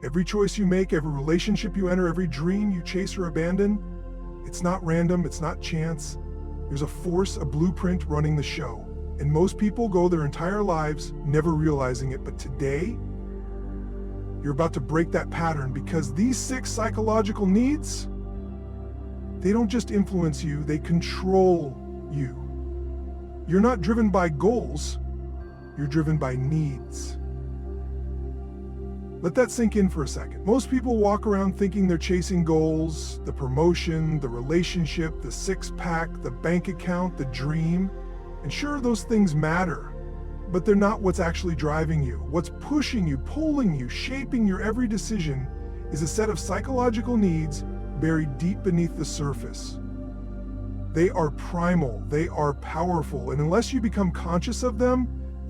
Every choice you make, every relationship you enter, every dream you chase or abandon, it's not random, it's not chance. There's a force, a blueprint running the show. And most people go their entire lives never realizing it. But today, you're about to break that pattern, because these 6 psychological needs, they don't just influence you, they control you. You're not driven by goals, you're driven by needs. Let that sink in for a second. Most people walk around thinking they're chasing goals, the promotion, the relationship, the six-pack, the bank account, the dream. And sure, those things matter, but they're not what's actually driving you. What's pushing you, pulling you, shaping your every decision is a set of psychological needs buried deep beneath the surface. They are primal, they are powerful, and unless you become conscious of them,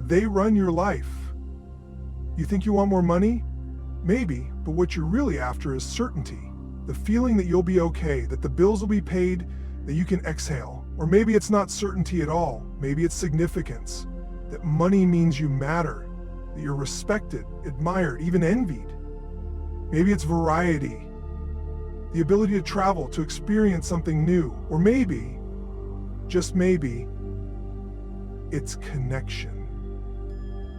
they run your life. You think you want more money? Maybe, but what you're really after is certainty. The feeling that you'll be okay, that the bills will be paid, that you can exhale. Or maybe it's not certainty at all. Maybe it's significance. That money means you matter, that you're respected, admired, even envied. Maybe it's variety, the ability to travel, to experience something new. Or maybe, just maybe, it's connection.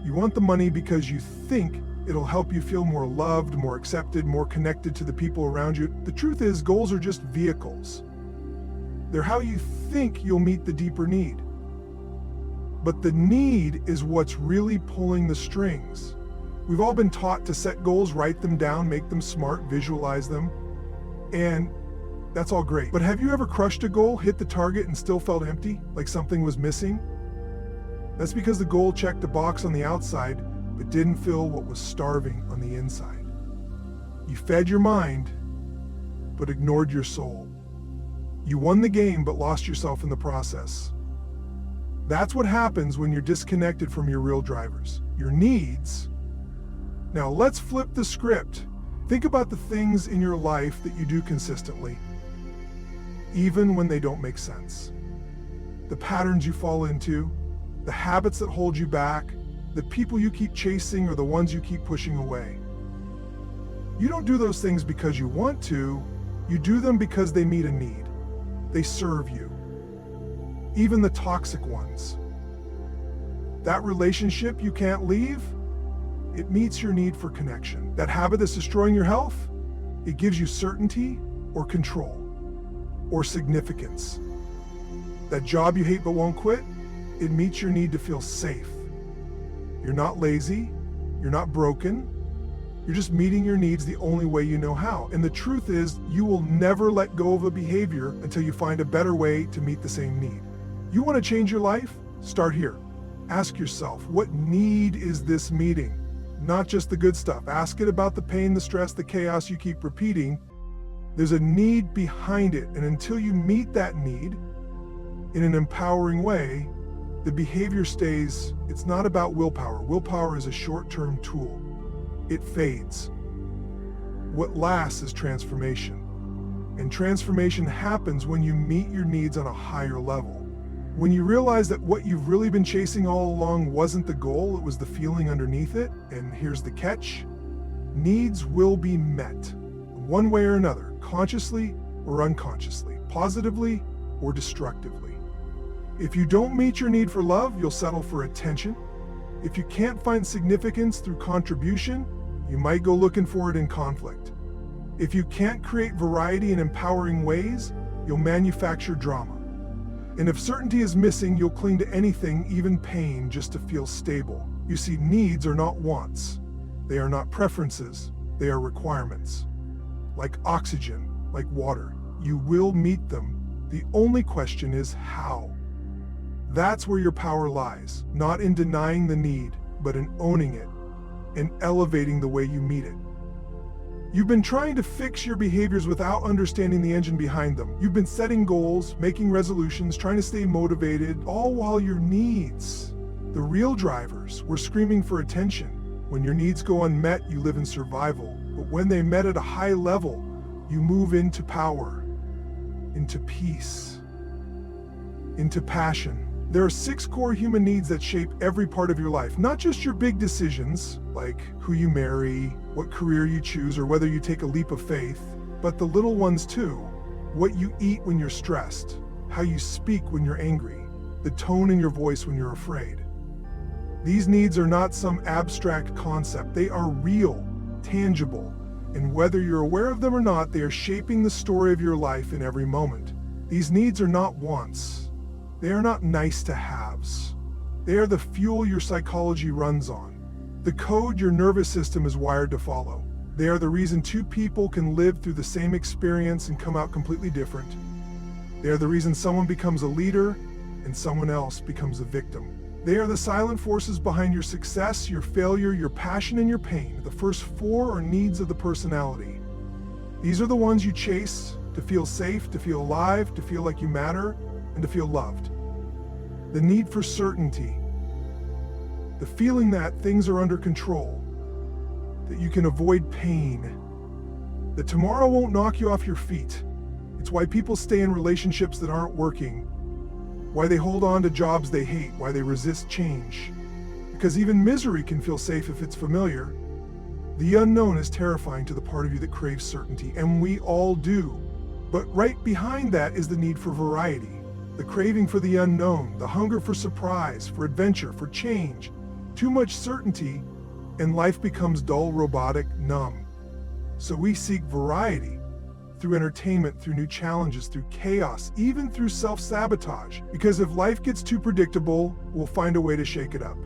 You want the money because you think it'll help you feel more loved, more accepted, more connected to the people around you. The truth is, goals are just vehicles. They're how you think you'll meet the deeper need. But the need is what's really pulling the strings. We've all been taught to set goals, write them down, make them smart, visualize them, and that's all great. But have you ever crushed a goal, hit the target, and still felt empty, like something was missing? That's because the goal checked a box on the outside, but didn't fill what was starving on the inside. You fed your mind, but ignored your soul. You won the game, but lost yourself in the process. That's what happens when you're disconnected from your real drivers, your needs. Now let's flip the script. Think about the things in your life that you do consistently, even when they don't make sense. The patterns you fall into, the habits that hold you back, the people you keep chasing, or the ones you keep pushing away. You don't do those things because you want to, you do them because they meet a need. They serve you. Even the toxic ones. That relationship you can't leave, it meets your need for connection. That habit that's destroying your health, it gives you certainty or control or significance. That job you hate but won't quit, it meets your need to feel safe. You're not lazy, you're not broken, you're just meeting your needs the only way you know how. And the truth is, you will never let go of a behavior until you find a better way to meet the same need. You want to change your life? Start here. Ask yourself, what need is this meeting? Not just the good stuff. Ask it about the pain, the stress, the chaos you keep repeating. There's a need behind it, and until you meet that need in an empowering way, the behavior stays. It's not about willpower. Willpower is a short-term tool. It fades. What lasts is transformation. And transformation happens when you meet your needs on a higher level. When you realize that what you've really been chasing all along wasn't the goal, it was the feeling underneath it. And here's the catch. Needs will be met, one way or another, consciously or unconsciously, positively or destructively. If you don't meet your need for love, you'll settle for attention. If you can't find significance through contribution, you might go looking for it in conflict. If you can't create variety in empowering ways, you'll manufacture drama. And if certainty is missing, you'll cling to anything, even pain, just to feel stable. You see, needs are not wants. They are not preferences. They are requirements. Like oxygen, like water. You will meet them. The only question is how. That's where your power lies, not in denying the need, but in owning it and elevating the way you meet it. You've been trying to fix your behaviors without understanding the engine behind them. You've been setting goals, making resolutions, trying to stay motivated, all while your needs, the real drivers, were screaming for attention. When your needs go unmet, you live in survival. But when they met at a high level, you move into power, into peace, into passion. There are 6 core human needs that shape every part of your life, not just your big decisions, like who you marry, what career you choose, or whether you take a leap of faith, but the little ones too. What you eat when you're stressed, how you speak when you're angry, the tone in your voice when you're afraid. These needs are not some abstract concept. They are real, tangible, and whether you're aware of them or not, they are shaping the story of your life in every moment. These needs are not wants. They are not nice to haves. They are the fuel your psychology runs on, the code your nervous system is wired to follow. They are the reason 2 people can live through the same experience and come out completely different. They are the reason someone becomes a leader and someone else becomes a victim. They are the silent forces behind your success, your failure, your passion, and your pain. The first 4 are needs of the personality. These are the ones you chase to feel safe, to feel alive, to feel like you matter, and to feel loved. The need for certainty, the feeling that things are under control, that you can avoid pain, that tomorrow won't knock you off your feet. It's why people stay in relationships that aren't working, why they hold on to jobs they hate, why they resist change. Because even misery can feel safe if it's familiar. The unknown is terrifying to the part of you that craves certainty, and we all do. But right behind that is the need for variety. The craving for the unknown, the hunger for surprise, for adventure, for change. Too much certainty, and life becomes dull, robotic, numb. So we seek variety through entertainment, through new challenges, through chaos, even through self-sabotage. Because if life gets too predictable, we'll find a way to shake it up.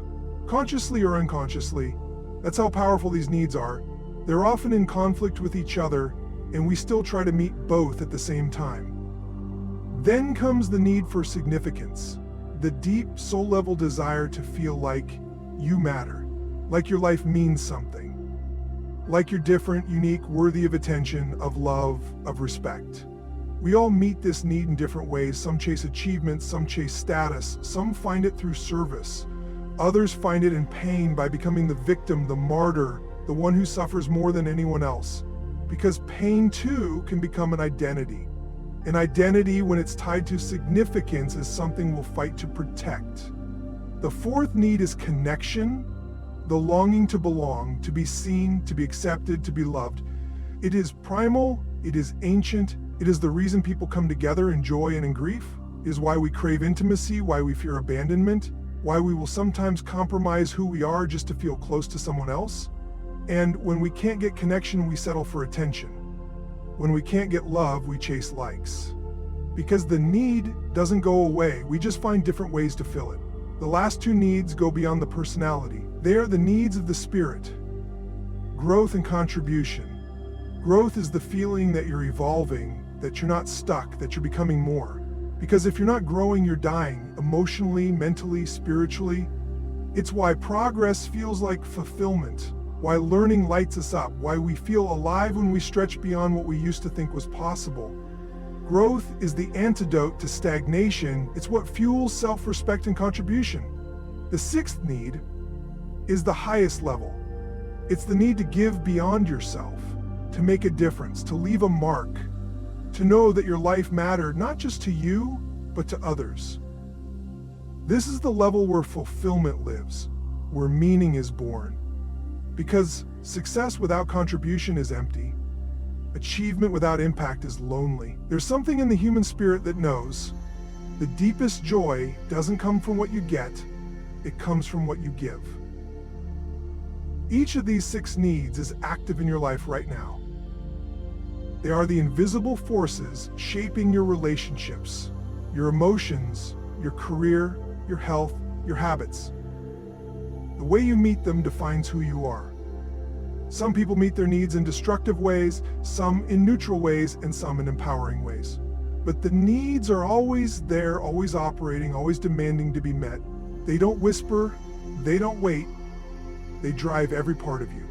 Consciously or unconsciously, that's how powerful these needs are. They're often in conflict with each other, and we still try to meet both at the same time. Then comes the need for significance, the deep soul-level desire to feel like you matter, like your life means something, like you're different, unique, worthy of attention, of love, of respect. We all meet this need in different ways. Some chase achievement, some chase status, some find it through service. Others find it in pain by becoming the victim, the martyr, the one who suffers more than anyone else. Because pain too can become an identity. An identity, when it's tied to significance, is something we'll fight to protect. The 4th need is connection, the longing to belong, to be seen, to be accepted, to be loved. It is primal, it is ancient, it is the reason people come together in joy and in grief. It is why we crave intimacy, why we fear abandonment, why we will sometimes compromise who we are just to feel close to someone else. And when we can't get connection, we settle for attention. When we can't get love, we chase likes. Because the need doesn't go away, we just find different ways to fill it. The last 2 needs go beyond the personality. They are the needs of the spirit. Growth and contribution. Growth is the feeling that you're evolving, that you're not stuck, that you're becoming more. Because if you're not growing, you're dying, emotionally, mentally, spiritually. It's why progress feels like fulfillment. Why learning lights us up, why we feel alive when we stretch beyond what we used to think was possible. Growth is the antidote to stagnation. It's what fuels self-respect and contribution. The 6th need is the highest level. It's the need to give beyond yourself, to make a difference, to leave a mark, to know that your life mattered not just to you, but to others. This is the level where fulfillment lives, where meaning is born. Because success without contribution is empty. Achievement without impact is lonely. There's something in the human spirit that knows the deepest joy doesn't come from what you get, it comes from what you give. Each of these 6 needs is active in your life right now. They are the invisible forces shaping your relationships, your emotions, your career, your health, your habits. The way you meet them defines who you are. Some people meet their needs in destructive ways, some in neutral ways, and some in empowering ways. But the needs are always there, always operating, always demanding to be met. They don't whisper, they don't wait, they drive every part of you,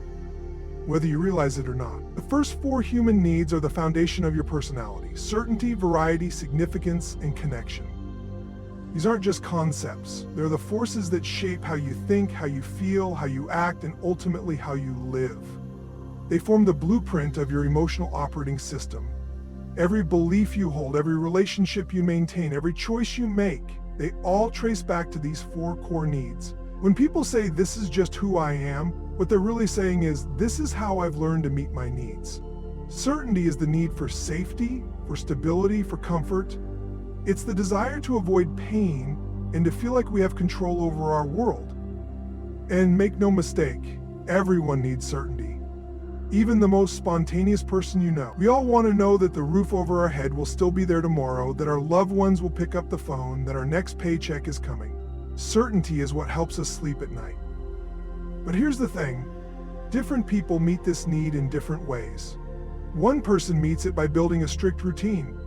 whether you realize it or not. The first 4 human needs are the foundation of your personality: certainty, variety, significance, and connection. These aren't just concepts. They're the forces that shape how you think, how you feel, how you act, and ultimately how you live. They form the blueprint of your emotional operating system. Every belief you hold, every relationship you maintain, every choice you make, They all trace back to these four core needs. When people say this is just who I am, what they're really saying is this is how I've learned to meet my needs. Certainty is the need for safety, for stability, for comfort. It's the desire to avoid pain and to feel like we have control over our world. And make no mistake, everyone needs certainty. Even the most spontaneous person you know. We all want to know that the roof over our head will still be there tomorrow, that our loved ones will pick up the phone, that our next paycheck is coming. Certainty is what helps us sleep at night. But here's the thing, different people meet this need in different ways. One person meets it by building a strict routine.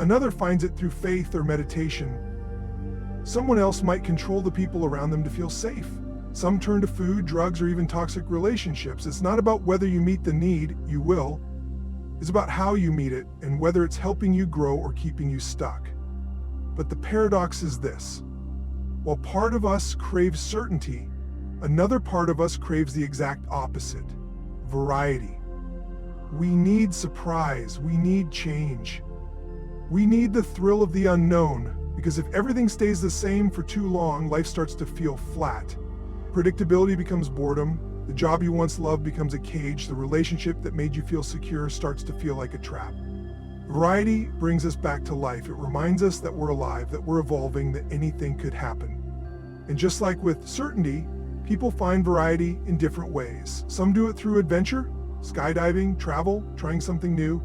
Another finds it through faith or meditation. Someone else might control the people around them to feel safe. Some turn to food, drugs, or even toxic relationships. It's not about whether you meet the need, you will. It's about how you meet it and whether it's helping you grow or keeping you stuck. But the paradox is this. While part of us craves certainty, another part of us craves the exact opposite, variety. We need surprise, we need change. We need the thrill of the unknown, because if everything stays the same for too long, life starts to feel flat. Predictability becomes boredom, the job you once loved becomes a cage, the relationship that made you feel secure starts to feel like a trap. Variety brings us back to life. It reminds us that we're alive, that we're evolving, that anything could happen. And just like with certainty, people find variety in different ways. Some do it through adventure, skydiving, travel, trying something new.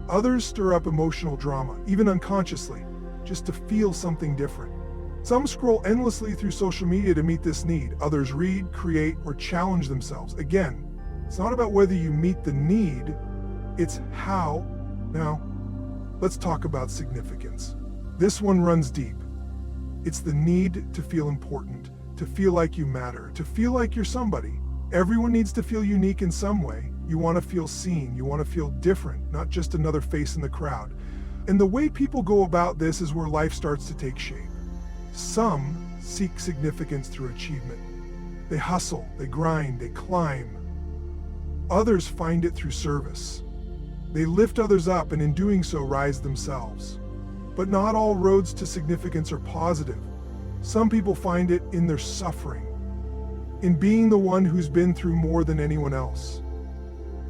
Others stir up emotional drama, even unconsciously, just to feel something different. Some scroll endlessly through social media to meet this need. Others read, create, or challenge themselves. Again, it's not about whether you meet the need, it's how. Now, let's talk about significance. This one runs deep. It's the need to feel important, to feel like you matter, to feel like you're somebody. Everyone needs to feel unique in some way. You want to feel seen, you want to feel different, not just another face in the crowd. And the way people go about this is where life starts to take shape. Some seek significance through achievement. They hustle, they grind, they climb. Others find it through service. They lift others up and in doing so rise themselves. But not all roads to significance are positive. Some people find it in their suffering, in being the one who's been through more than anyone else,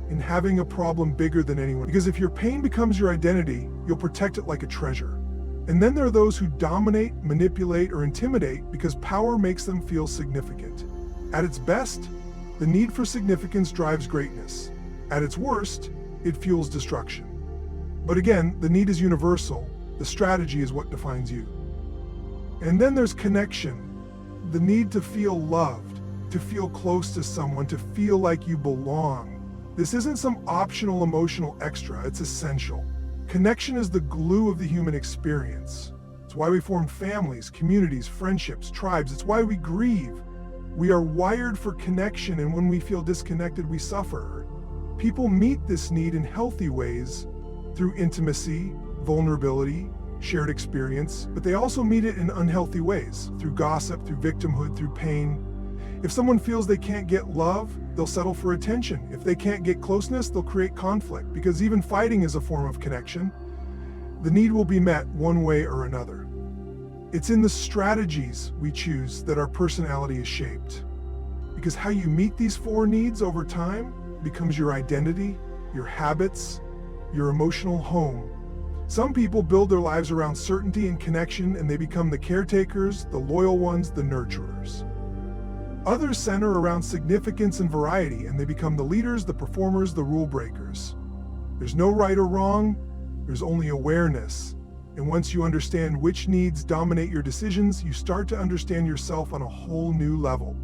in having a problem bigger than anyone. Because if your pain becomes your identity, you'll protect it like a treasure. And then there are those who dominate, manipulate, or intimidate because power makes them feel significant. At its best, the need for significance drives greatness. At its worst, it fuels destruction. But again, the need is universal. The strategy is what defines you. And then there's connection, the need to feel loved, to feel close to someone, to feel like you belong. This isn't some optional emotional extra, it's essential. Connection is the glue of the human experience. It's why we form families, communities, friendships, tribes. It's why we grieve. We are wired for connection, and when we feel disconnected, we suffer. People meet this need in healthy ways through intimacy, vulnerability, shared experience, but they also meet it in unhealthy ways, through gossip, through victimhood, through pain. If someone feels they can't get love, they'll settle for attention. If they can't get closeness, they'll create conflict, because even fighting is a form of connection. The need will be met one way or another. It's in the strategies we choose that our personality is shaped. Because how you meet these four needs over time becomes your identity, your habits, your emotional home. Some people build their lives around certainty and connection, and they become the caretakers, the loyal ones, the nurturers. Others center around significance and variety, and they become the leaders, the performers, the rule breakers. There's no right or wrong, there's only awareness. And once you understand which needs dominate your decisions, you start to understand yourself on a whole new level.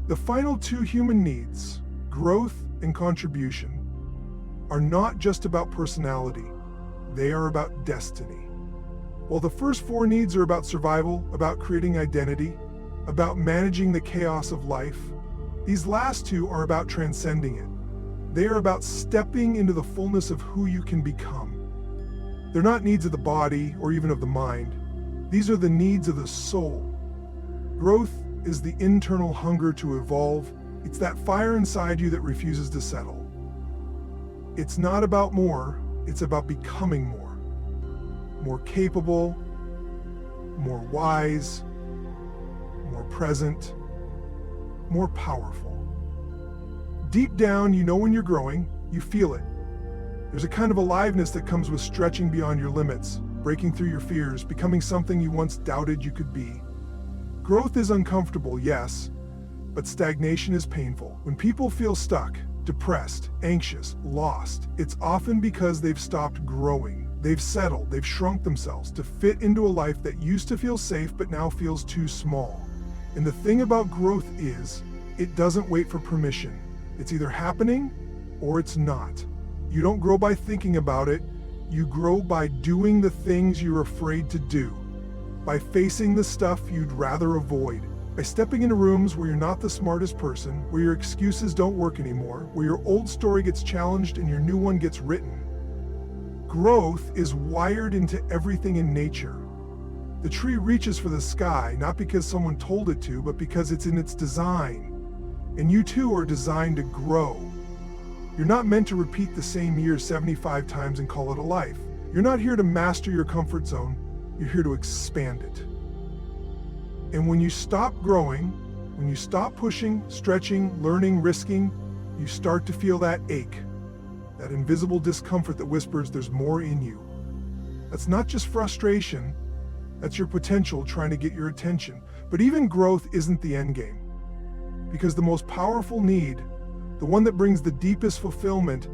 The final two human needs, growth and contribution, are not just about personality, they are about destiny. While the first four needs are about survival, about creating identity, about managing the chaos of life, these last two are about transcending it. They are about stepping into the fullness of who you can become. They're not needs of the body or even of the mind. These are the needs of the soul. Growth is the internal hunger to evolve. It's that fire inside you that refuses to settle. It's not about more, it's about becoming more. More capable, more wise, more present, more powerful. Deep down, you know when you're growing, you feel it. There's a kind of aliveness that comes with stretching beyond your limits, breaking through your fears, becoming something you once doubted you could be. Growth is uncomfortable, yes, but stagnation is painful. When people feel stuck, depressed, anxious, lost, it's often because they've stopped growing. They've settled, they've shrunk themselves to fit into a life that used to feel safe but now feels too small. And the thing about growth is, it doesn't wait for permission. It's either happening or it's not. You don't grow by thinking about it, you grow by doing the things you're afraid to do, by facing the stuff you'd rather avoid, by stepping into rooms where you're not the smartest person, where your excuses don't work anymore, where your old story gets challenged and your new one gets written. Growth is wired into everything in nature. The tree reaches for the sky, not because someone told it to, but because it's in its design. And you too are designed to grow. You're not meant to repeat the same year 75 times and call it a life. You're not here to master your comfort zone, you're here to expand it. And when you stop growing, when you stop pushing, stretching, learning, risking, you start to feel that ache. That invisible discomfort that whispers there's more in you. That's not just frustration, that's your potential trying to get your attention. But even growth isn't the end game. Because the most powerful need, the one that brings the deepest fulfillment,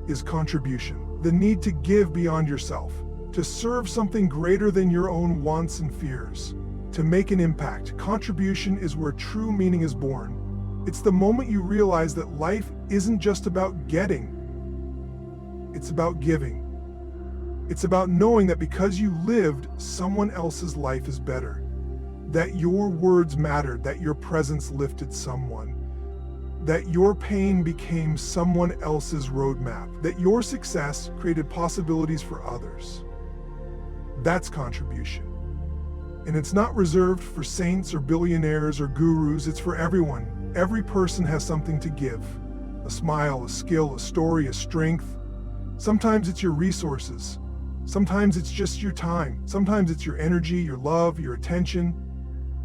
is contribution. The need to give beyond yourself, to serve something greater than your own wants and fears, to make an impact. Contribution is where true meaning is born. It's the moment you realize that life isn't just about getting. It's about giving. It's about knowing that because you lived, someone else's life is better. That your words mattered, that your presence lifted someone. That your pain became someone else's roadmap. That your success created possibilities for others. That's contribution. And it's not reserved for saints or billionaires or gurus, it's for everyone. Every person has something to give. A smile, a skill, a story, a strength. Sometimes it's your resources. Sometimes it's just your time. Sometimes it's your energy, your love, your attention.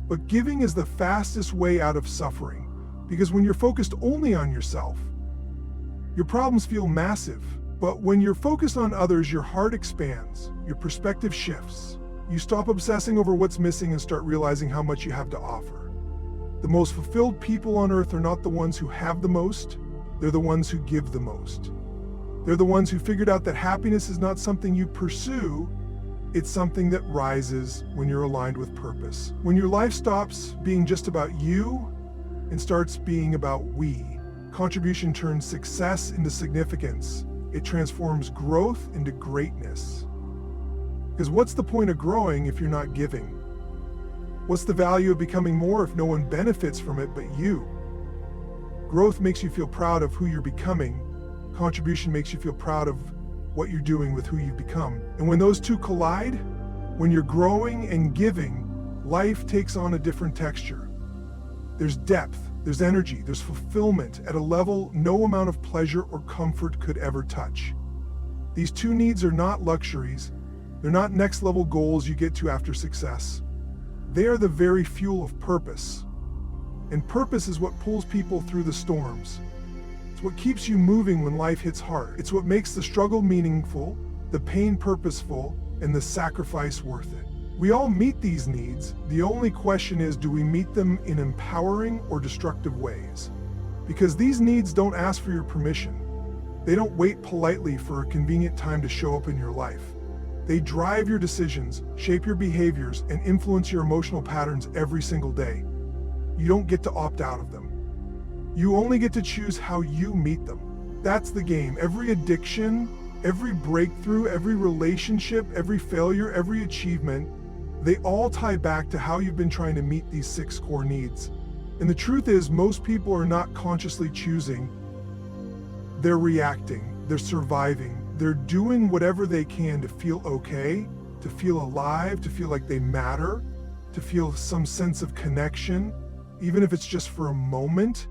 But giving is the fastest way out of suffering, because when you're focused only on yourself, your problems feel massive. But when you're focused on others, your heart expands, your perspective shifts. You stop obsessing over what's missing and start realizing how much you have to offer. The most fulfilled people on earth are not the ones who have the most, they're the ones who give the most. They're the ones who figured out that happiness is not something you pursue, it's something that rises when you're aligned with purpose. When your life stops being just about you and starts being about we. Contribution turns success into significance. It transforms growth into greatness. Because what's the point of growing if you're not giving? What's the value of becoming more if no one benefits from it but you? Growth makes you feel proud of who you're becoming. Contribution makes you feel proud of what you're doing with who you've become. And when those two collide, when you're growing and giving, life takes on a different texture. There's depth, there's energy, there's fulfillment at a level no amount of pleasure or comfort could ever touch. These two needs are not luxuries. They're not next level goals you get to after success. They are the very fuel of purpose. And purpose is what pulls people through the storms. It's what keeps you moving when life hits hard. It's what makes the struggle meaningful, the pain purposeful, and the sacrifice worth it. We all meet these needs. The only question is, do we meet them in empowering or destructive ways? Because these needs don't ask for your permission. They don't wait politely for a convenient time to show up in your life. They drive your decisions, shape your behaviors, and influence your emotional patterns every single day. You don't get to opt out of them. You only get to choose how you meet them. That's the game. Every addiction, every breakthrough, every relationship, every failure, every achievement, they all tie back to how you've been trying to meet these 6 core needs. And the truth is, most people are not consciously choosing. They're reacting, they're surviving, they're doing whatever they can to feel okay, to feel alive, to feel like they matter, to feel some sense of connection, even if it's just for a moment.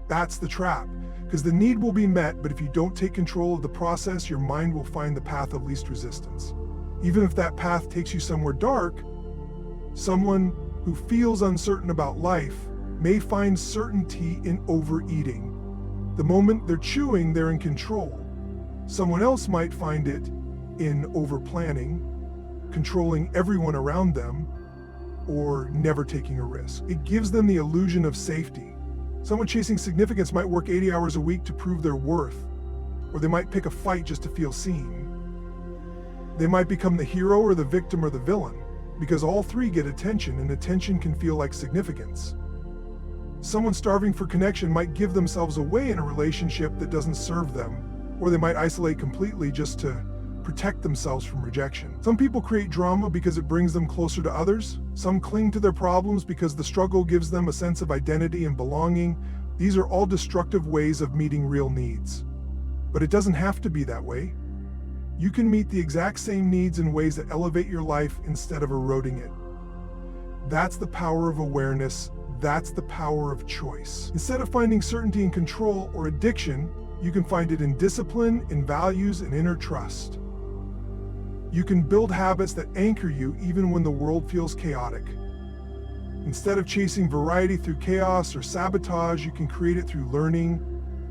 That's the trap, because the need will be met, but if you don't take control of the process, your mind will find the path of least resistance. Even if that path takes you somewhere dark, Someone who feels uncertain about life may find certainty in overeating. The moment they're chewing, they're in control. Someone else might find it in overplanning, controlling everyone around them, or never taking a risk. It gives them the illusion of safety. Someone chasing significance might work 80 hours a week to prove their worth, or they might pick a fight just to feel seen. They might become the hero or the victim or the villain, because all three get attention, and attention can feel like significance. Someone starving for connection might give themselves away in a relationship that doesn't serve them, or they might isolate completely just to protect themselves from rejection. Some people create drama because it brings them closer to others. Some cling to their problems because the struggle gives them a sense of identity and belonging. These are all destructive ways of meeting real needs. But it doesn't have to be that way. You can meet the exact same needs in ways that elevate your life instead of eroding it. That's the power of awareness. That's the power of choice. Instead of finding certainty in control or addiction, you can find it in discipline, in values, and inner trust. You can build habits that anchor you even when the world feels chaotic. Instead of chasing variety through chaos or sabotage, you can create it through learning,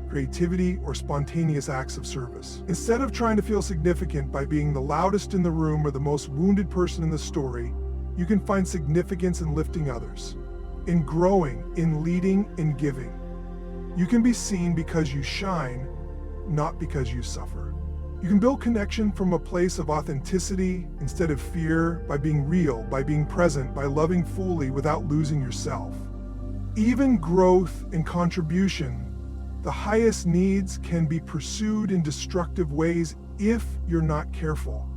creativity, or spontaneous acts of service. Instead of trying to feel significant by being the loudest in the room or the most wounded person in the story, you can find significance in lifting others, in growing, in leading, in giving. You can be seen because you shine, not because you suffer. You can build connection from a place of authenticity instead of fear, by being real, by being present, by loving fully without losing yourself. Even growth and contribution, the highest needs, can be pursued in destructive ways if you're not careful.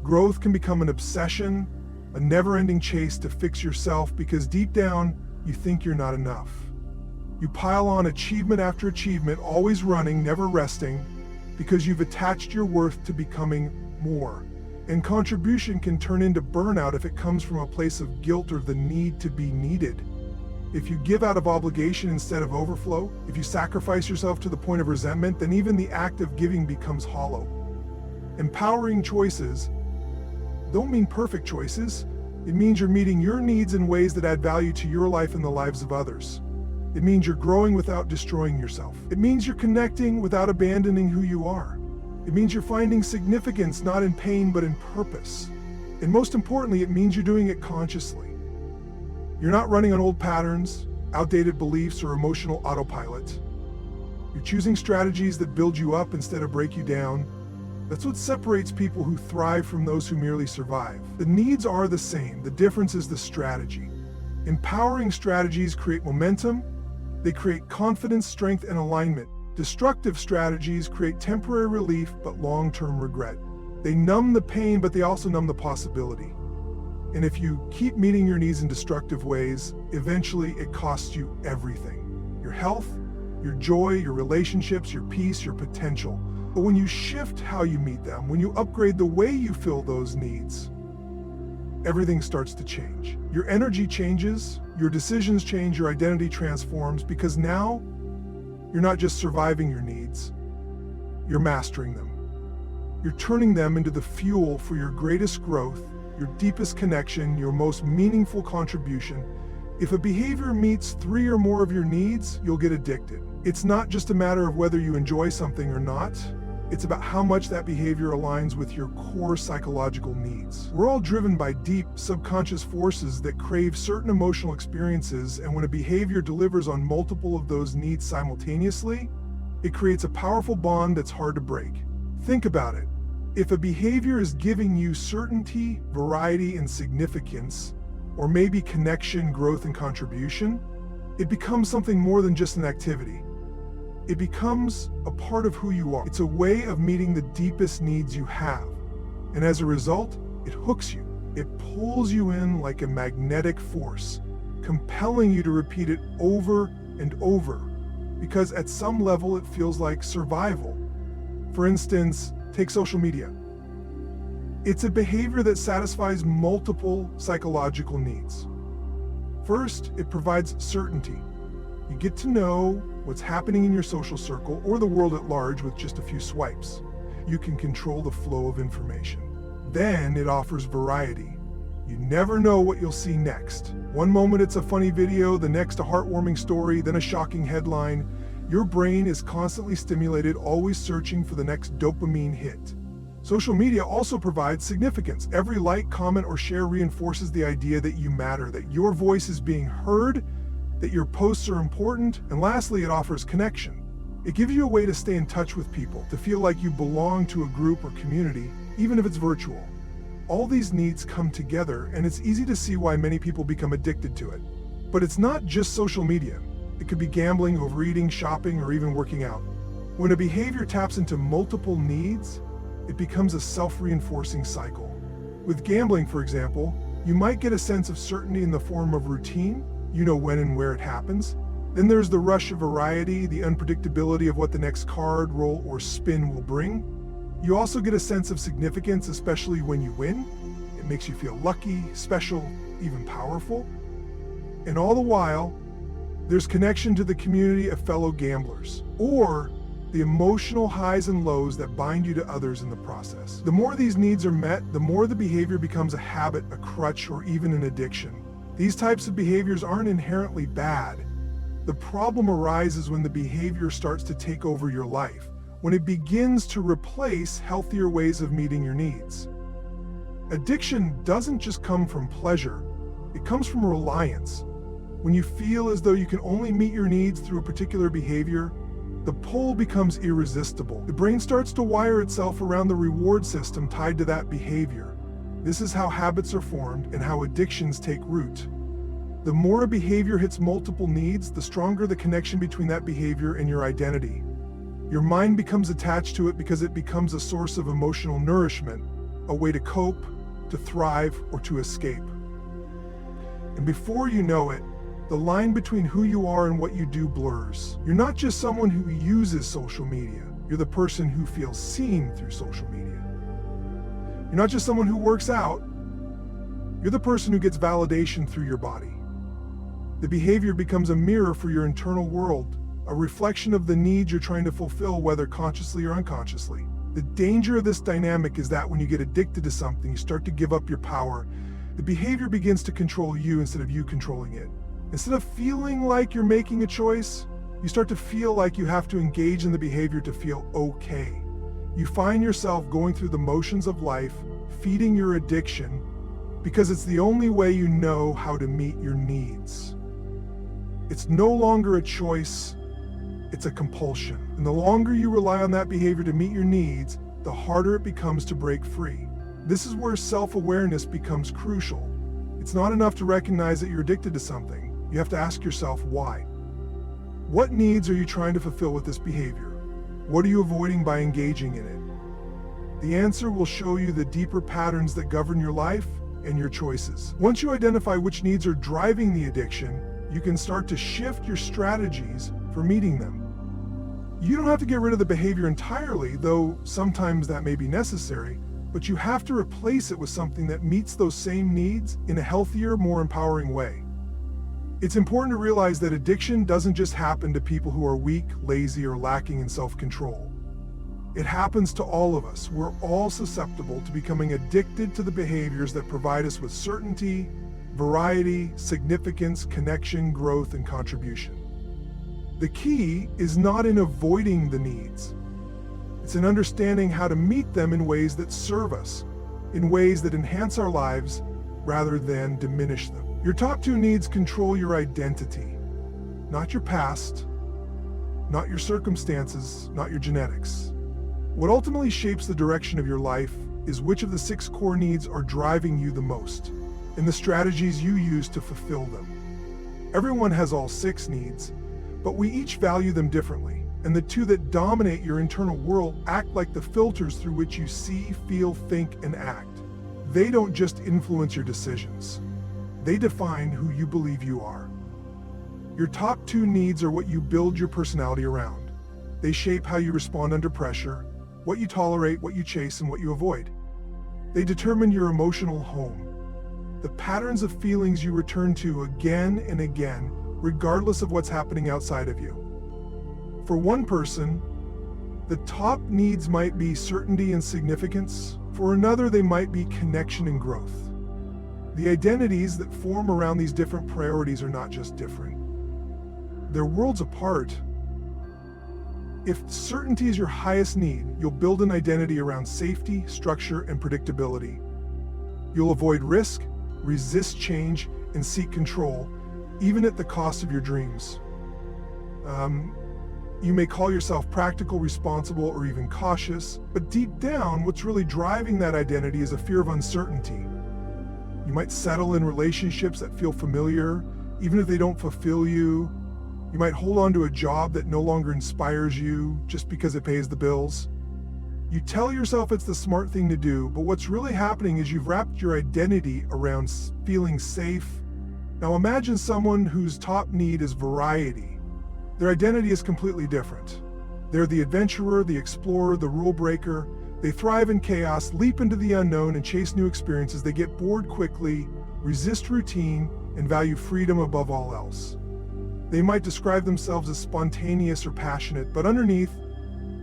Growth can become an obsession, a never-ending chase to fix yourself because deep down, you think you're not enough. You pile on achievement after achievement, always running, never resting, because you've attached your worth to becoming more. And contribution can turn into burnout if it comes from a place of guilt or the need to be needed. If you give out of obligation instead of overflow, if you sacrifice yourself to the point of resentment, then even the act of giving becomes hollow. Empowering choices don't mean perfect choices. It means you're meeting your needs in ways that add value to your life and the lives of others. It means you're growing without destroying yourself. It means you're connecting without abandoning who you are. It means you're finding significance not in pain but in purpose. And most importantly, it means you're doing it consciously. You're not running on old patterns, outdated beliefs, or emotional autopilot. You're choosing strategies that build you up instead of break you down. That's what separates people who thrive from those who merely survive. The needs are the same. The difference is the strategy. Empowering strategies create momentum. They create confidence, strength, and alignment. Destructive strategies create temporary relief but long-term regret. They numb the pain, but they also numb the possibility. And if you keep meeting your needs in destructive ways, eventually it costs you everything. Your health, your joy, your relationships, your peace, your potential. But when you shift how you meet them, when you upgrade the way you fill those needs, everything starts to change. Your energy changes, your decisions change, your identity transforms, because now you're not just surviving your needs, you're mastering them. You're turning them into the fuel for your greatest growth, your deepest connection, your most meaningful contribution. If a behavior meets 3 or more of your needs, you'll get addicted. It's not just a matter of whether you enjoy something or not. It's about how much that behavior aligns with your core psychological needs. We're all driven by deep, subconscious forces that crave certain emotional experiences, and when a behavior delivers on multiple of those needs simultaneously, it creates a powerful bond that's hard to break. Think about it. If a behavior is giving you certainty, variety, and significance, or maybe connection, growth, and contribution, it becomes something more than just an activity. It becomes a part of who you are. It's a way of meeting the deepest needs you have. And as a result, it hooks you. It pulls you in like a magnetic force, compelling you to repeat it over and over, because at some level it feels like survival. For instance, take social media. It's a behavior that satisfies multiple psychological needs. First, it provides certainty. You get to know what's happening in your social circle or the world at large with just a few swipes. You can control the flow of information. Then it offers variety. You never know what you'll see next. One moment it's a funny video, the next a heartwarming story, then a shocking headline. Your brain is constantly stimulated, always searching for the next dopamine hit. Social media also provides significance. Every like, comment, or share reinforces the idea that you matter, that your voice is being heard, that your posts are important, and lastly, it offers connection. It gives you a way to stay in touch with people, to feel like you belong to a group or community, even if it's virtual. All these needs come together, and it's easy to see why many people become addicted to it. But it's not just social media. It could be gambling, overeating, shopping, or even working out. When a behavior taps into multiple needs, it becomes a self-reinforcing cycle. With gambling, for example, you might get a sense of certainty in the form of routine. You know when and where it happens. Then there's the rush of variety, the unpredictability of what the next card, roll, or spin will bring. You also get a sense of significance, especially when you win. It makes you feel lucky, special, even powerful. And all the while, there's connection to the community of fellow gamblers, or the emotional highs and lows that bind you to others in the process. The more these needs are met, the more the behavior becomes a habit, a crutch, or even an addiction. These types of behaviors aren't inherently bad. The problem arises when the behavior starts to take over your life, when it begins to replace healthier ways of meeting your needs. Addiction doesn't just come from pleasure, it comes from reliance. When you feel as though you can only meet your needs through a particular behavior, the pull becomes irresistible. The brain starts to wire itself around the reward system tied to that behavior. This is how habits are formed and how addictions take root. The more a behavior hits multiple needs, the stronger the connection between that behavior and your identity. Your mind becomes attached to it because it becomes a source of emotional nourishment, a way to cope, to thrive, or to escape. And before you know it, the line between who you are and what you do blurs. You're not just someone who uses social media. You're the person who feels seen through social media. You're not just someone who works out. You're the person who gets validation through your body. The behavior becomes a mirror for your internal world, a reflection of the needs you're trying to fulfill, whether consciously or unconsciously. The danger of this dynamic is that when you get addicted to something, you start to give up your power. The behavior begins to control you instead of you controlling it. Instead of feeling like you're making a choice, you start to feel like you have to engage in the behavior to feel okay. You find yourself going through the motions of life, feeding your addiction, because it's the only way you know how to meet your needs. It's no longer a choice, it's a compulsion. And the longer you rely on that behavior to meet your needs, the harder it becomes to break free. This is where self-awareness becomes crucial. It's not enough to recognize that you're addicted to something. You have to ask yourself why. What needs are you trying to fulfill with this behavior? What are you avoiding by engaging in it? The answer will show you the deeper patterns that govern your life and your choices. Once you identify which needs are driving the addiction, you can start to shift your strategies for meeting them. You don't have to get rid of the behavior entirely, though sometimes that may be necessary, but you have to replace it with something that meets those same needs in a healthier, more empowering way. It's important to realize that addiction doesn't just happen to people who are weak, lazy, or lacking in self-control. It happens to all of us. We're all susceptible to becoming addicted to the behaviors that provide us with certainty, variety, significance, connection, growth, and contribution. The key is not in avoiding the needs. It's in understanding how to meet them in ways that serve us, in ways that enhance our lives rather than diminish them. Your top two needs control your identity, not your past, not your circumstances, not your genetics. What ultimately shapes the direction of your life is which of the 6 core needs are driving you the most, and the strategies you use to fulfill them. Everyone has all 6 needs, but we each value them differently, and the 2 that dominate your internal world act like the filters through which you see, feel, think, and act. They don't just influence your decisions. They define who you believe you are. Your top 2 needs are what you build your personality around. They shape how you respond under pressure, what you tolerate, what you chase, and what you avoid. They determine your emotional home, the patterns of feelings you return to again and again, regardless of what's happening outside of you. For one person, the top needs might be certainty and significance. For another, they might be connection and growth. The identities that form around these different priorities are not just different. They're worlds apart. If certainty is your highest need, you'll build an identity around safety, structure, and predictability. You'll avoid risk, resist change, and seek control, even at the cost of your dreams. You may call yourself practical, responsible, or even cautious, but deep down, what's really driving that identity is a fear of uncertainty. You might settle in relationships that feel familiar, even if they don't fulfill you. You might hold on to a job that no longer inspires you just because it pays the bills. You tell yourself it's the smart thing to do, but what's really happening is you've wrapped your identity around feeling safe. Now imagine someone whose top need is variety. Their identity is completely different. They're the adventurer, the explorer, the rule breaker. They thrive in chaos, leap into the unknown, and chase new experiences. They get bored quickly, resist routine, and value freedom above all else. They might describe themselves as spontaneous or passionate, but underneath,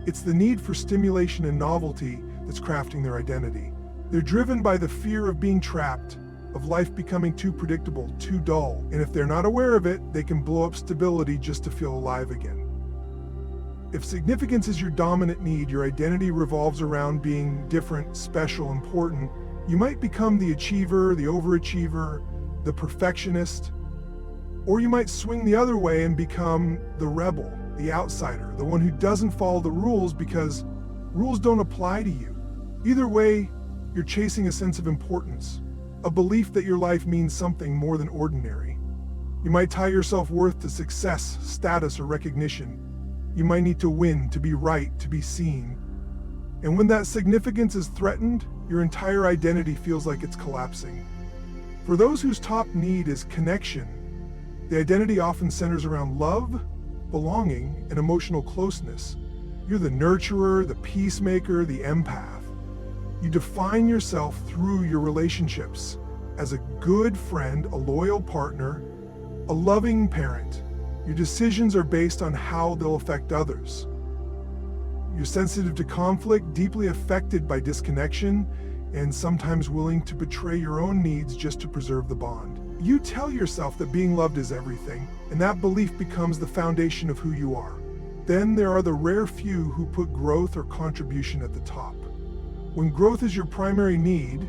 it's the need for stimulation and novelty that's crafting their identity. They're driven by the fear of being trapped, of life becoming too predictable, too dull, and if they're not aware of it, they can blow up stability just to feel alive again. If significance is your dominant need, your identity revolves around being different, special, important. You might become the achiever, the overachiever, the perfectionist, or you might swing the other way and become the rebel, the outsider, the one who doesn't follow the rules because rules don't apply to you. Either way, you're chasing a sense of importance, a belief that your life means something more than ordinary. You might tie your self-worth to success, status, or recognition. You might need to win, to be right, to be seen. And when that significance is threatened, your entire identity feels like it's collapsing. For those whose top need is connection, the identity often centers around love, belonging, and emotional closeness. You're the nurturer, the peacemaker, the empath. You define yourself through your relationships as a good friend, a loyal partner, a loving parent. Your decisions are based on how they'll affect others. You're sensitive to conflict, deeply affected by disconnection, and sometimes willing to betray your own needs just to preserve the bond. You tell yourself that being loved is everything, and that belief becomes the foundation of who you are. Then there are the rare few who put growth or contribution at the top. When growth is your primary need,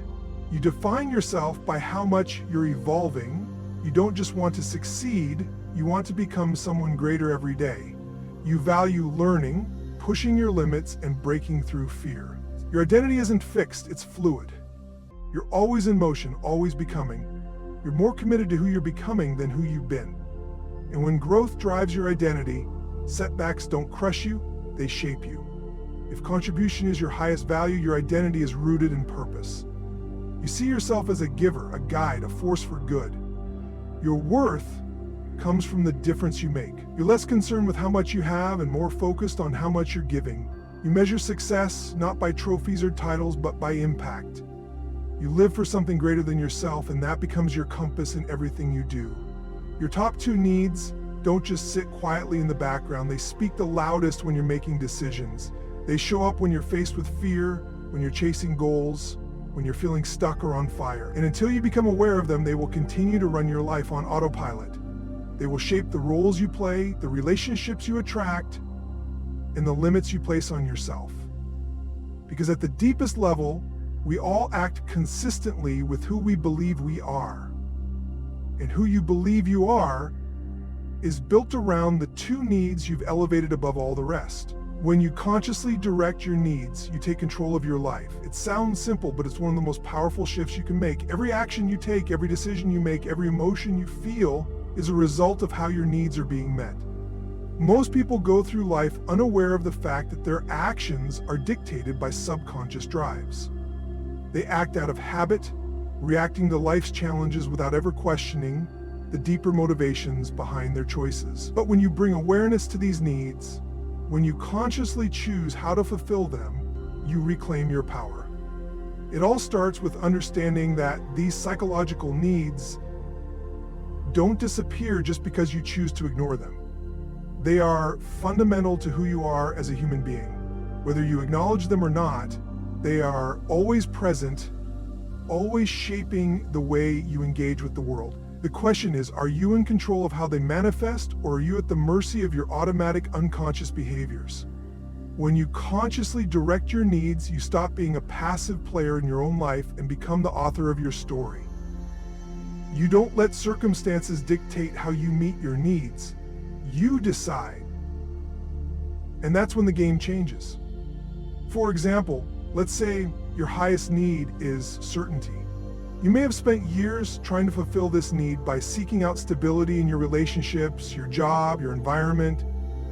you define yourself by how much you're evolving. You don't just want to succeed, you want to become someone greater every day. You value learning, pushing your limits, and breaking through fear. Your identity isn't fixed, it's fluid. You're always in motion, always becoming. You're more committed to who you're becoming than who you've been. And when growth drives your identity, setbacks don't crush you, they shape you. If contribution is your highest value, your identity is rooted in purpose. You see yourself as a giver, a guide, a force for good. Your worth comes from the difference you make. You're less concerned with how much you have and more focused on how much you're giving. You measure success not by trophies or titles, but by impact. You live for something greater than yourself, and that becomes your compass in everything you do. Your top two needs don't just sit quietly in the background. They speak the loudest when you're making decisions. They show up when you're faced with fear, when you're chasing goals, when you're feeling stuck or on fire. And until you become aware of them, they will continue to run your life on autopilot. They will shape the roles you play, the relationships you attract, and the limits you place on yourself. Because at the deepest level, we all act consistently with who we believe we are. And who you believe you are is built around the two needs you've elevated above all the rest. When you consciously direct your needs, you take control of your life. It sounds simple, but it's one of the most powerful shifts you can make. Every action you take, every decision you make, every emotion you feel is a result of how your needs are being met. Most people go through life unaware of the fact that their actions are dictated by subconscious drives. They act out of habit, reacting to life's challenges without ever questioning the deeper motivations behind their choices. But when you bring awareness to these needs, when you consciously choose how to fulfill them, you reclaim your power. It all starts with understanding that these psychological needs don't disappear just because you choose to ignore them. They are fundamental to who you are as a human being. Whether you acknowledge them or not, they are always present always shaping the way you engage with the world. The question is, are you in control of how they manifest, or are you at the mercy of your automatic unconscious behaviors? When you consciously direct your needs, you stop being a passive player in your own life and become the author of your story. You don't let circumstances dictate how you meet your needs. You decide. And that's when the game changes. For example, let's say your highest need is certainty. You may have spent years trying to fulfill this need by seeking out stability in your relationships, your job, your environment.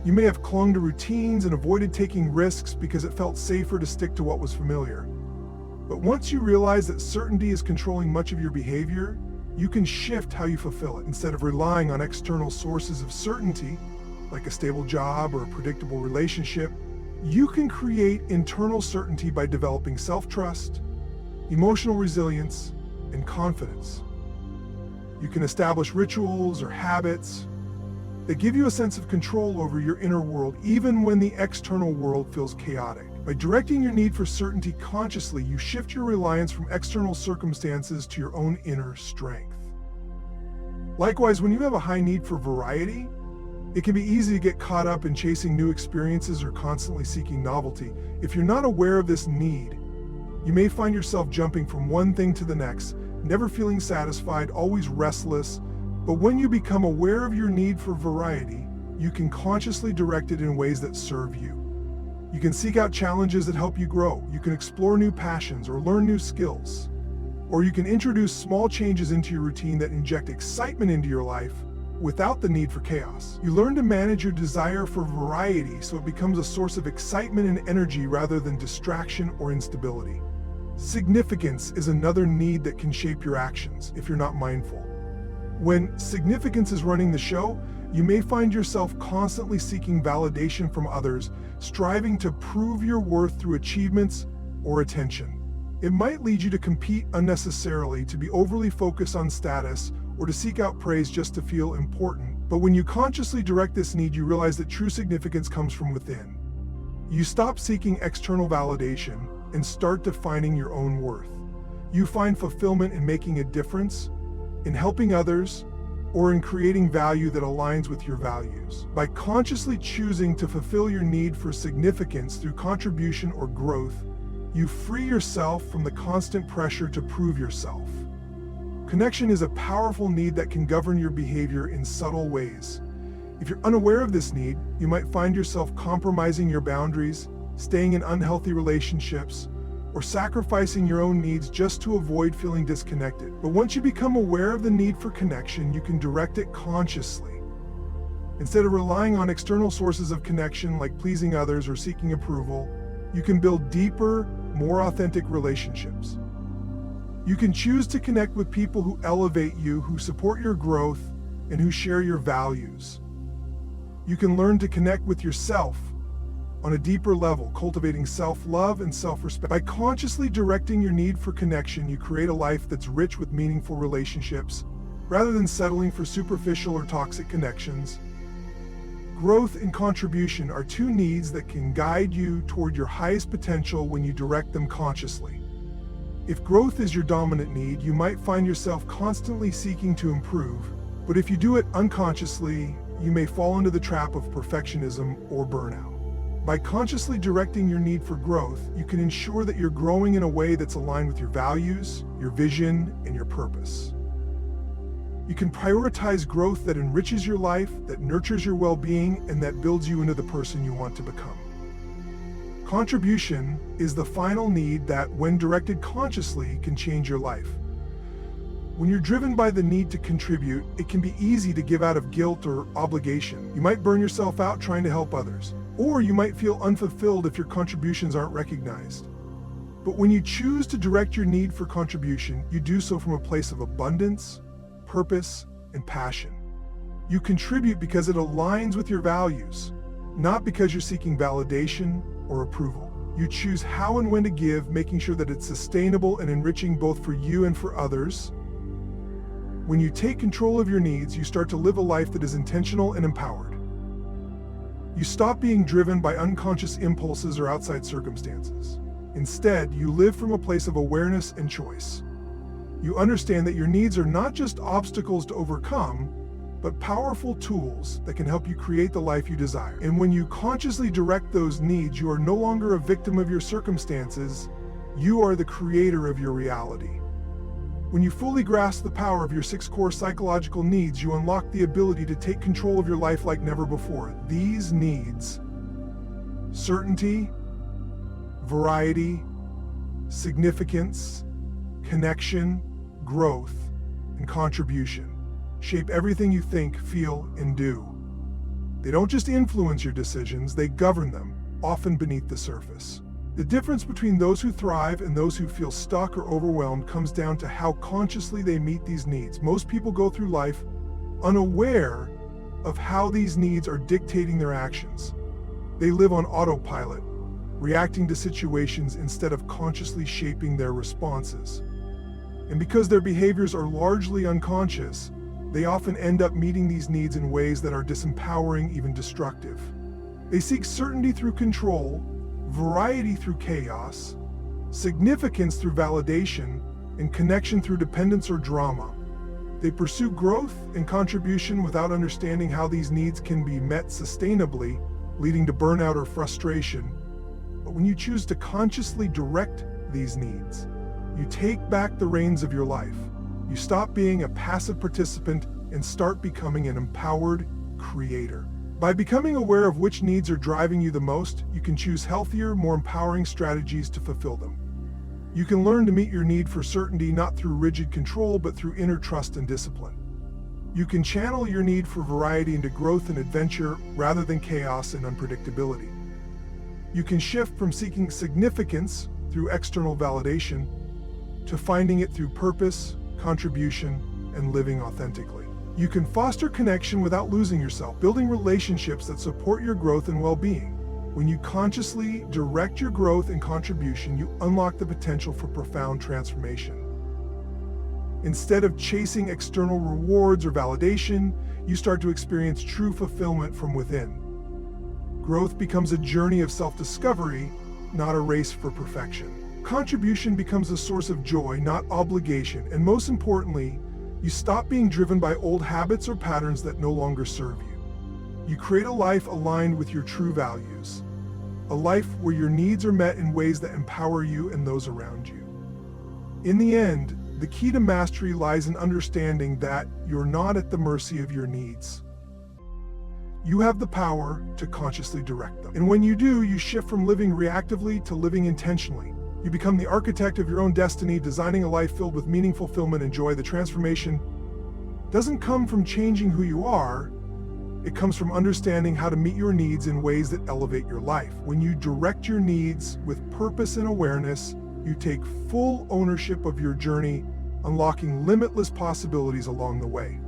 You may have clung to routines and avoided taking risks because it felt safer to stick to what was familiar. But once you realize that certainty is controlling much of your behavior, you can shift how you fulfill it. Instead of relying on external sources of certainty, like a stable job or a predictable relationship, you can create internal certainty by developing self-trust, emotional resilience, and confidence. You can establish rituals or habits that give you a sense of control over your inner world, even when the external world feels chaotic. By directing your need for certainty consciously, you shift your reliance from external circumstances to your own inner strength. Likewise, when you have a high need for variety, it can be easy to get caught up in chasing new experiences or constantly seeking novelty. If you're not aware of this need, you may find yourself jumping from one thing to the next, never feeling satisfied, always restless. But when you become aware of your need for variety, you can consciously direct it in ways that serve you. You can seek out challenges that help you grow. You can explore new passions or learn new skills. Or you can introduce small changes into your routine that inject excitement into your life without the need for chaos. You learn to manage your desire for variety so it becomes a source of excitement and energy rather than distraction or instability. Significance is another need that can shape your actions if you're not mindful. When significance is running the show, you may find yourself constantly seeking validation from others, striving to prove your worth through achievements or attention. It might lead you to compete unnecessarily, to be overly focused on status, or to seek out praise just to feel important. But when you consciously direct this need, you realize that true significance comes from within. You stop seeking external validation and start defining your own worth. You find fulfillment in making a difference, in helping others, or in creating value that aligns with your values. By consciously choosing to fulfill your need for significance through contribution or growth, you free yourself from the constant pressure to prove yourself. Connection is a powerful need that can govern your behavior in subtle ways. If you're unaware of this need, you might find yourself compromising your boundaries, staying in unhealthy relationships, or sacrificing your own needs just to avoid feeling disconnected. But once you become aware of the need for connection, you can direct it consciously. Instead of relying on external sources of connection like pleasing others or seeking approval, you can build deeper, more authentic relationships. You can choose to connect with people who elevate you, who support your growth, and who share your values. You can learn to connect with yourself on a deeper level, cultivating self-love and self-respect. By consciously directing your need for connection, you create a life that's rich with meaningful relationships, rather than settling for superficial or toxic connections. Growth and contribution are two needs that can guide you toward your highest potential when you direct them consciously. If growth is your dominant need, you might find yourself constantly seeking to improve, but if you do it unconsciously, you may fall into the trap of perfectionism or burnout. By consciously directing your need for growth, you can ensure that you're growing in a way that's aligned with your values, your vision, and your purpose. You can prioritize growth that enriches your life, that nurtures your well-being, and that builds you into the person you want to become. Contribution is the final need that, when directed consciously, can change your life. When you're driven by the need to contribute, it can be easy to give out of guilt or obligation. You might burn yourself out trying to help others, or you might feel unfulfilled if your contributions aren't recognized. But when you choose to direct your need for contribution, you do so from a place of abundance, purpose, and passion. You contribute because it aligns with your values, not because you're seeking validation or approval. You choose how and when to give, making sure that it's sustainable and enriching both for you and for others. When you take control of your needs, you start to live a life that is intentional and empowered. You stop being driven by unconscious impulses or outside circumstances. Instead, you live from a place of awareness and choice. You understand that your needs are not just obstacles to overcome, but powerful tools that can help you create the life you desire. And when you consciously direct those needs, you are no longer a victim of your circumstances, you are the creator of your reality. When you fully grasp the power of your 6 core psychological needs, you unlock the ability to take control of your life like never before. These needs, certainty, variety, significance, connection, growth, and contribution, shape everything you think, feel, and do. They don't just influence your decisions, they govern them, often beneath the surface. The difference between those who thrive and those who feel stuck or overwhelmed comes down to how consciously they meet these needs. Most people go through life unaware of how these needs are dictating their actions. They live on autopilot, reacting to situations instead of consciously shaping their responses. And because their behaviors are largely unconscious, they often end up meeting these needs in ways that are disempowering, even destructive. They seek certainty through control, variety through chaos, significance through validation, and connection through dependence or drama. They pursue growth and contribution without understanding how these needs can be met sustainably, leading to burnout or frustration. But when you choose to consciously direct these needs, you take back the reins of your life. You stop being a passive participant and start becoming an empowered creator. By becoming aware of which needs are driving you the most, you can choose healthier, more empowering strategies to fulfill them. You can learn to meet your need for certainty not through rigid control, but through inner trust and discipline. You can channel your need for variety into growth and adventure rather than chaos and unpredictability. You can shift from seeking significance through external validation to finding it through purpose, contribution, and living authentically. You can foster connection without losing yourself, building relationships that support your growth and well-being. When you consciously direct your growth and contribution, you unlock the potential for profound transformation. Instead of chasing external rewards or validation, you start to experience true fulfillment from within. Growth becomes a journey of self-discovery, not a race for perfection. Contribution becomes a source of joy, not obligation, and most importantly, you stop being driven by old habits or patterns that no longer serve you. You create a life aligned with your true values, a life where your needs are met in ways that empower you and those around you. In the end, the key to mastery lies in understanding that you're not at the mercy of your needs. You have the power to consciously direct them. And when you do, you shift from living reactively to living intentionally. You become the architect of your own destiny, designing a life filled with meaning, fulfillment, and joy. The transformation doesn't come from changing who you are. It comes from understanding how to meet your needs in ways that elevate your life. When you direct your needs with purpose and awareness, you take full ownership of your journey, unlocking limitless possibilities along the way.